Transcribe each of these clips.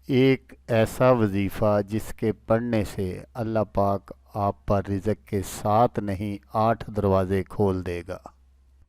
ایک ایسا وظیفہ جس کے پڑھنے سے اللہ پاک آپ پر رزق کے 7 نہیں 8 دروازے کھول دے گا۔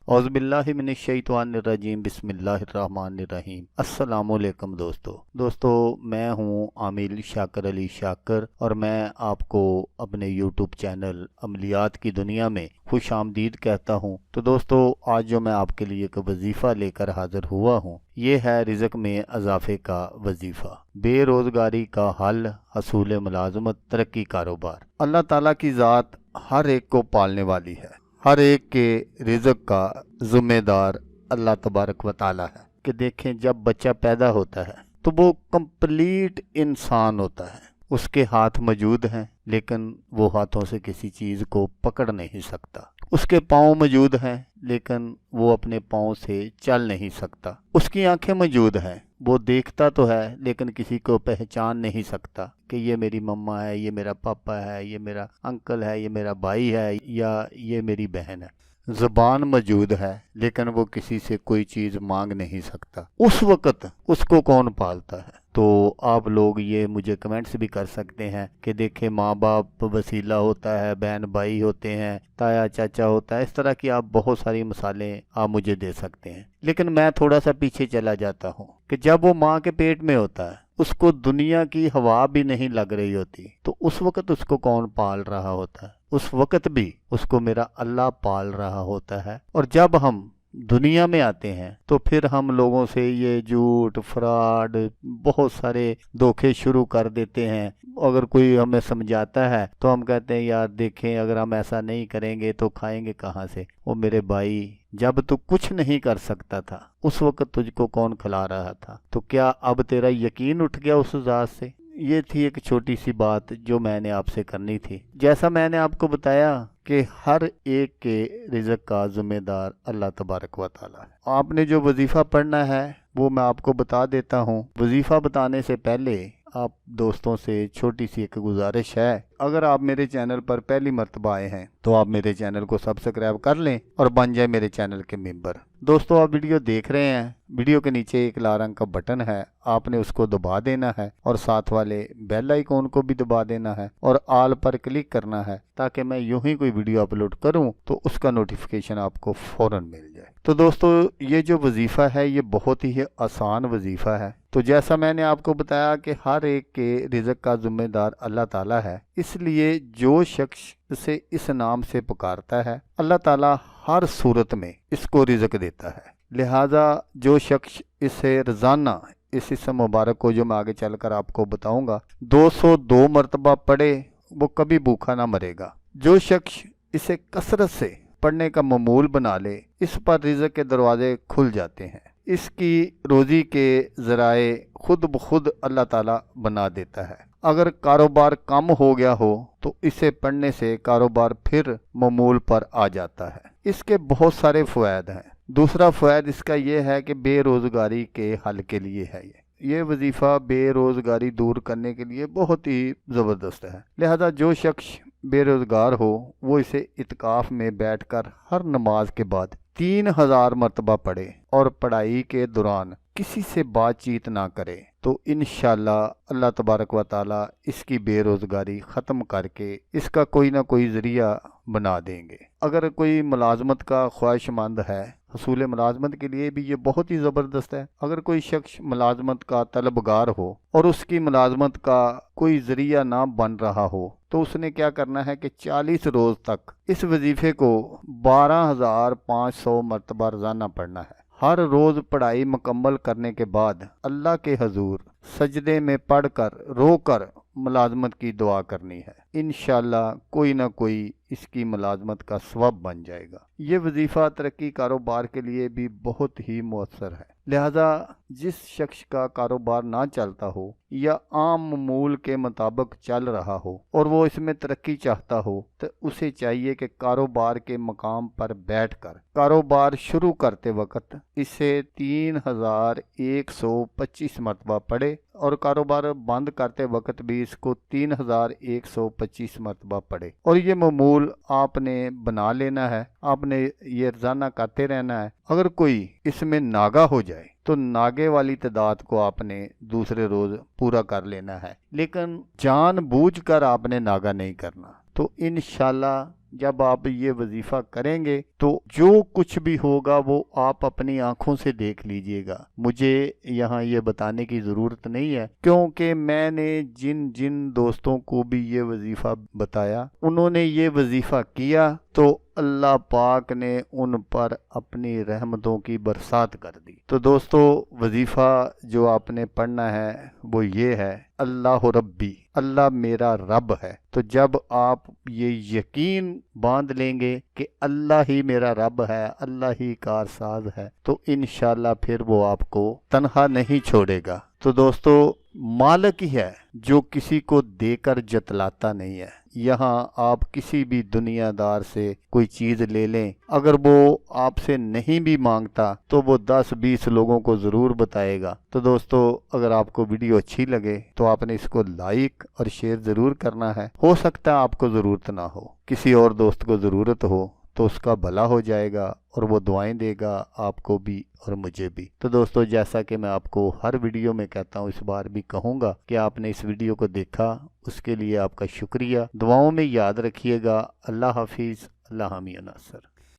اعوذ باللہ من الشیطان الرجیم، بسم اللہ الرحمن الرحیم۔ السلام علیکم دوستو، میں ہوں عامل شاکر علی شاکر، اور میں آپ کو اپنے یوٹیوب چینل عملیات کی دنیا میں خوش آمدید کہتا ہوں۔ تو دوستو، آج جو میں آپ کے لیے ایک وظیفہ لے کر حاضر ہوا ہوں، یہ ہے رزق میں اضافے کا وظیفہ، بے روزگاری کا حل، حصول ملازمت، ترقی کاروبار۔ اللہ تعالیٰ کی ذات ہر ایک کو پالنے والی ہے، ہر ایک کے رزق کا ذمہ دار اللہ تبارک و تعالیٰ ہے۔ کہ دیکھیں، جب بچہ پیدا ہوتا ہے تو وہ کمپلیٹ انسان ہوتا ہے، اس کے ہاتھ موجود ہیں لیکن وہ ہاتھوں سے کسی چیز کو پکڑ نہیں سکتا، اس کے پاؤں موجود ہیں لیکن وہ اپنے پاؤں سے چل نہیں سکتا، اس کی آنکھیں موجود ہیں، وہ دیکھتا تو ہے لیکن کسی کو پہچان نہیں سکتا کہ یہ میری مما ہے، یہ میرا پاپا ہے، یہ میرا انکل ہے، یہ میرا بھائی ہے، یا یہ میری بہن ہے۔ زبان موجود ہے لیکن وہ کسی سے کوئی چیز مانگ نہیں سکتا۔ اس وقت اس کو کون پالتا ہے؟ تو آپ لوگ یہ مجھے کمنٹس بھی کر سکتے ہیں کہ دیکھیں، ماں باپ وسیلہ ہوتا ہے، بہن بھائی ہوتے ہیں، تایا چاچا ہوتا ہے، اس طرح کی آپ بہت ساری مثالیں آپ مجھے دے سکتے ہیں۔ لیکن میں تھوڑا سا پیچھے چلا جاتا ہوں کہ جب وہ ماں کے پیٹ میں ہوتا ہے، اس کو دنیا کی ہوا بھی نہیں لگ رہی ہوتی، تو اس وقت اس کو کون پال رہا ہوتا ہے؟ اس وقت بھی اس کو میرا اللہ پال رہا ہوتا ہے۔ اور جب ہم دنیا میں آتے ہیں تو پھر ہم لوگوں سے یہ جھوٹ، فراڈ، بہت سارے دھوکے شروع کر دیتے ہیں۔ اگر کوئی ہمیں سمجھاتا ہے تو ہم کہتے ہیں، یار دیکھیں، اگر ہم ایسا نہیں کریں گے تو کھائیں گے کہاں سے؟ وہ میرے بھائی، جب تو کچھ نہیں کر سکتا تھا اس وقت تجھ کو کون کھلا رہا تھا؟ تو کیا اب تیرا یقین اٹھ گیا اس ذات سے؟ یہ تھی ایک چھوٹی سی بات جو میں نے آپ سے کرنی تھی۔ جیسا میں نے آپ کو بتایا کہ ہر ایک کے رزق کا ذمہ دار اللہ تبارک و تعالیٰ ہے۔ آپ نے جو وظیفہ پڑھنا ہے وہ میں آپ کو بتا دیتا ہوں۔ وظیفہ بتانے سے پہلے آپ دوستوں سے چھوٹی سی ایک گزارش ہے، اگر آپ میرے چینل پر پہلی مرتبہ آئے ہیں تو آپ میرے چینل کو سبسکرائب کر لیں اور بن جائیں میرے چینل کے ممبر۔ دوستو، آپ ویڈیو دیکھ رہے ہیں، ویڈیو کے نیچے ایک لال رنگ کا بٹن ہے، آپ نے اس کو دبا دینا ہے اور ساتھ والے بیل آئیکن کو بھی دبا دینا ہے اور آل پر کلک کرنا ہے، تاکہ میں یوں ہی کوئی ویڈیو اپلوڈ کروں تو اس کا نوٹیفیکیشن آپ کو فوراً مل جائے۔ تو دوستو، یہ جو وظیفہ ہے یہ بہت ہی آسان وظیفہ ہے۔ تو جیسا میں نے آپ کو بتایا کہ ہر ایک کے رزق کا ذمہ دار اللہ تعالیٰ ہے، اس لیے جو شخص اسے اس نام سے پکارتا ہے، اللہ تعالیٰ ہر صورت میں اس کو رزق دیتا ہے۔ لہٰذا جو شخص اسے روزانہ اس اسم مبارک کو، جو میں آگے چل کر آپ کو بتاؤں گا، 202 مرتبہ پڑھے، وہ کبھی بھوکا نہ مرے گا۔ جو شخص اسے کثرت سے پڑھنے کا معمول بنا لے، اس پر رزق کے دروازے کھل جاتے ہیں، اس کی روزی کے ذرائع خود بخود اللہ تعالیٰ بنا دیتا ہے۔ اگر کاروبار کم ہو گیا ہو تو اسے پڑھنے سے کاروبار پھر معمول پر آ جاتا ہے۔ اس کے بہت سارے فوائد ہیں۔ دوسرا فوائد اس کا یہ ہے کہ بے روزگاری کے حل کے لیے ہے۔ یہ وظیفہ بے روزگاری دور کرنے کے لیے بہت ہی زبردست ہے۔ لہذا جو شخص بے روزگار ہو وہ اسے اعتکاف میں بیٹھ کر ہر نماز کے بعد 3000 مرتبہ پڑھے اور پڑھائی کے دوران کسی سے بات چیت نہ کرے، تو انشاءاللہ اللہ تبارک و تعالیٰ اس کی بے روزگاری ختم کر کے اس کا کوئی نہ کوئی ذریعہ بنا دیں گے۔ اگر کوئی ملازمت کا خواہش مند ہے، حصول ملازمت کے لیے بھی یہ بہت ہی زبردست ہے۔ اگر کوئی شخص ملازمت کا طلبگار ہو اور اس کی ملازمت کا کوئی ذریعہ نہ بن رہا ہو، تو اس نے کیا کرنا ہے کہ 40 روز تک اس وظیفے کو 12500 مرتبہ روزانہ پڑھنا ہے۔ ہر روز پڑھائی مکمل کرنے کے بعد اللہ کے حضور سجدے میں پڑھ کر رو کر ملازمت کی دعا کرنی ہے۔ انشاءاللہ کوئی نہ کوئی اس کی ملازمت کا سبب بن جائے گا۔ یہ وظیفہ ترقی کاروبار کے لیے بھی بہت ہی مؤثر ہے۔ لہذا جس شخص کا کاروبار نہ چلتا ہو یا عام معمول کے مطابق چل رہا ہو اور وہ اس میں ترقی چاہتا ہو، تو اسے چاہیے کہ کاروبار کے مقام پر بیٹھ کر کاروبار شروع کرتے وقت اسے 3125 مرتبہ پڑھے اور کاروبار بند کرتے وقت بھی اس کو 3125 مرتبہ پڑھے، اور یہ معمول آپ نے بنا لینا ہے، آپ نے یہ روزانہ کرتے رہنا ہے۔ اگر کوئی اس میں ناگا ہو جائے تو ناگے والی تعداد کو آپ نے دوسرے روز پورا کر لینا ہے، لیکن جان بوجھ کر آپ نے ناگا نہیں کرنا۔ تو انشاءاللہ جب آپ یہ وظیفہ کریں گے تو جو کچھ بھی ہوگا وہ آپ اپنی آنکھوں سے دیکھ لیجئے گا۔ مجھے یہاں یہ بتانے کی ضرورت نہیں ہے، کیونکہ میں نے جن جن دوستوں کو بھی یہ وظیفہ بتایا انہوں نے یہ وظیفہ کیا تو اللہ پاک نے ان پر اپنی رحمتوں کی برسات کر دی۔ تو دوستو، وظیفہ جو آپ نے پڑھنا ہے وہ یہ ہے: اللہ ربی، اللہ میرا رب ہے۔ تو جب آپ یہ یقین باندھ لیں گے کہ اللہ ہی میرا رب ہے، اللہ ہی کارساز ہے، تو انشاءاللہ پھر وہ آپ کو تنہا نہیں چھوڑے گا۔ تو دوستو، مالک ہی ہے جو کسی کو دے کر جتلاتا نہیں ہے۔ یہاں آپ کسی بھی دنیا دار سے کوئی چیز لے لیں، اگر وہ آپ سے نہیں بھی مانگتا تو وہ 10-20 لوگوں کو ضرور بتائے گا۔ تو دوستو، اگر آپ کو ویڈیو اچھی لگے تو آپ نے اس کو لائک اور شیئر ضرور کرنا ہے۔ ہو سکتا ہے آپ کو ضرورت نہ ہو، کسی اور دوست کو ضرورت ہو تو اس کا بھلا ہو جائے گا اور وہ دعائیں دے گا آپ کو بھی اور مجھے بھی۔ تو دوستو، جیسا کہ میں آپ کو ہر ویڈیو میں کہتا ہوں، اس بار بھی کہوں گا کہ آپ نے اس ویڈیو کو دیکھا، اس کے لیے آپ کا شکریہ۔ دعاؤں میں یاد رکھیے گا۔ اللہ حافظ، اللہ حامی و ناصر۔